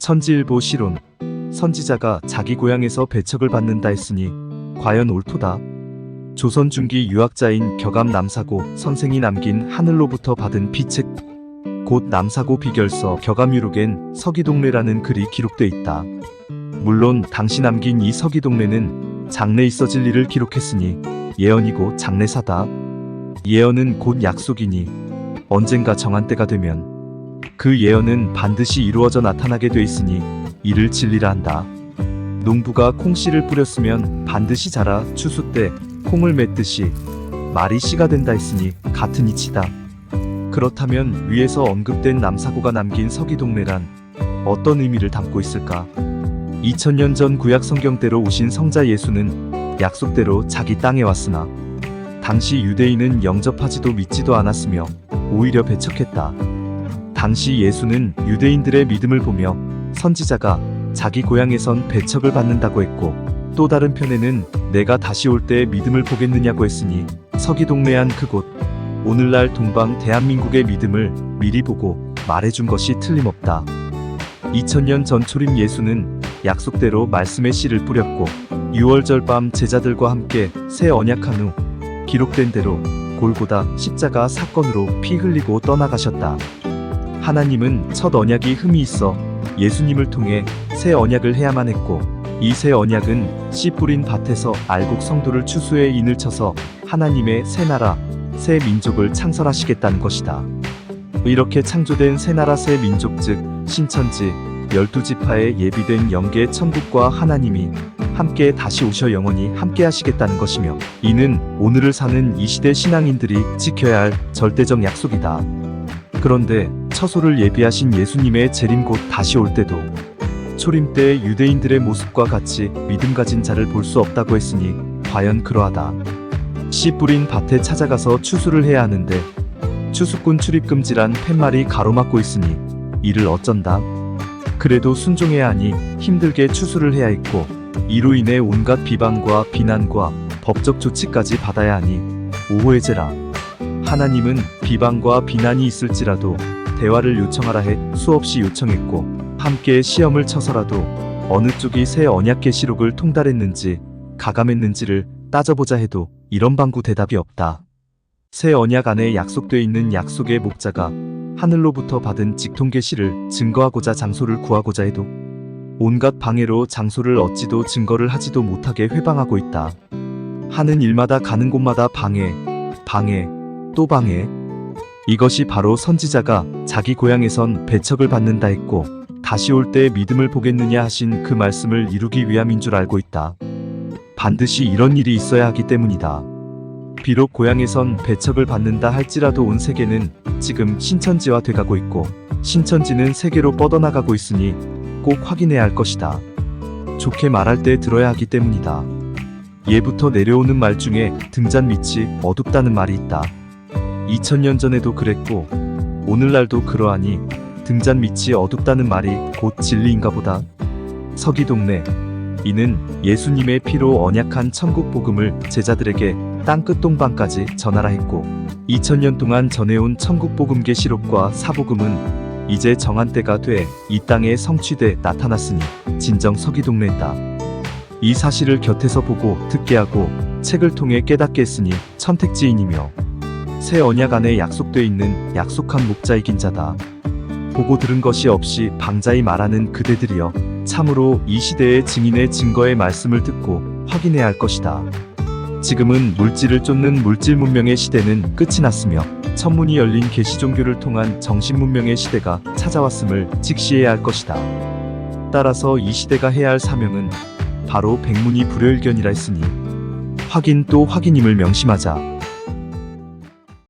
천지일보 시론. 선지자가 자기 고향에서 배척을 받는다 했으니 과연 옳도다. 조선 중기 유학자인 격암 남사고 선생이 남긴 하늘로부터 받은 비책 곧 남사고 비결서 격암유록엔 서기동례라는 글이 기록돼 있다. 물론 당시 남긴 이 서기동례는 장래 있어질 일을 기록했으니 예언이고 장래사다. 예언은 곧 약속이니 언젠가 정한 때가 되면 그 예언은 반드시 이루어져 나타나게 돼 있으니 이를 진리라 한다. 농부가 콩씨를 뿌렸으면 반드시 자라 추수 때 콩을 맺듯이 말이 씨가 된다 했으니 같은 이치다. 그렇다면 위에서 언급된 남사고가 남긴 서기동례란 어떤 의미를 담고 있을까? 2000년 전 구약 성경대로 오신 성자 예수는 약속대로 자기 땅에 왔으나 당시 유대인은 영접하지도 믿지도 않았으며 오히려 배척했다. 당시 예수는 유대인들의 믿음을 보며 선지자가 자기 고향에선 배척을 받는다고 했고 또 다른 편에는 내가 다시 올 때 믿음을 보겠느냐고 했으니 서기동례한 그곳 오늘날 동방 대한민국의 믿음을 미리 보고 말해준 것이 틀림없다. 2000년 전 초림 예수는 약속대로 말씀의 씨를 뿌렸고 6월절 밤 제자들과 함께 새 언약한 후 기록된 대로 골고다 십자가 사건으로 피 흘리고 떠나가셨다. 하나님은 첫 언약이 흠이 있어 예수님을 통해 새 언약을 해야만 했고 이 새 언약은 씨 뿌린 밭에서 알곡 성도를 추수해 인을 쳐서 하나님의 새 나라, 새 민족을 창설하시겠다는 것이다. 이렇게 창조된 새 나라 새 민족 즉 신천지 12지파에 예비된 영계 천국과 하나님이 함께 다시 오셔 영원히 함께 하시겠다는 것이며 이는 오늘을 사는 이 시대 신앙인들이 지켜야 할 절대적 약속이다. 그런데 처소를 예비하신 예수님의 재림 곧 다시 올 때도 초림 때 유대인들의 모습과 같이 믿음 가진 자를 볼 수 없다고 했으니 과연 그러하다. 씨 뿌린 밭에 찾아가서 추수를 해야 하는데 추수꾼 출입금지란 팻말이 가로막고 있으니 이를 어쩐다. 그래도 순종해야 하니 힘들게 추수를 해야 했고 이로 인해 온갖 비방과 비난과 법적 조치까지 받아야 하니 오호해제라. 하나님은 비방과 비난이 있을지라도 대화를 요청하라 해 수없이 요청했고 함께 시험을 쳐서라도 어느 쪽이 새 언약 계시록을 통달했는지 가감했는지를 따져보자 해도 이런 방구 대답이 없다. 새 언약 안에 약속되어 있는 약속의 목자가 하늘로부터 받은 직통 계시를 증거하고자 장소를 구하고자 해도 온갖 방해로 장소를 얻지도 증거를 하지도 못하게 회방하고 있다. 하는 일마다 가는 곳마다 방해, 방해, 또 방해. 이것이 바로 선지자가 자기 고향에선 배척을 받는다 했고 다시 올 때 믿음을 보겠느냐 하신 그 말씀을 이루기 위함인 줄 알고 있다. 반드시 이런 일이 있어야 하기 때문이다. 비록 고향에선 배척을 받는다 할지라도 온 세계는 지금 신천지화 돼가고 있고 신천지는 세계로 뻗어나가고 있으니 꼭 확인해야 할 것이다. 좋게 말할 때 들어야 하기 때문이다. 예부터 내려오는 말 중에 등잔 밑이 어둡다는 말이 있다. 2000년 전에도 그랬고 오늘날도 그러하니 등잔 밑이 어둡다는 말이 곧 진리인가 보다. 서기동례. 이는 예수님의 피로 언약한 천국 복음을 제자들에게 땅끝 동방까지 전하라 했고 2000년 동안 전해온 천국 복음 계시록과 사복음은 이제 정한 때가 돼 이 땅에 성취돼 나타났으니 진정 서기동례다. 이 사실을 곁에서 보고 듣게 하고 책을 통해 깨닫게 했으니 천택지인이며 새 언약 안에 약속되어 있는 약속한 목자이긴 자다. 보고 들은 것이 없이 방자히 말하는 그대들이여 참으로 이 시대의 증인의 증거의 말씀을 듣고 확인해야 할 것이다. 지금은 물질을 쫓는 물질 문명의 시대는 끝이 났으며 천문이 열린 계시 종교를 통한 정신 문명의 시대가 찾아왔음을 직시해야 할 것이다. 따라서 이 시대가 해야 할 사명은 바로 백문이 불여일견이라 했으니 확인 또 확인임을 명심하자.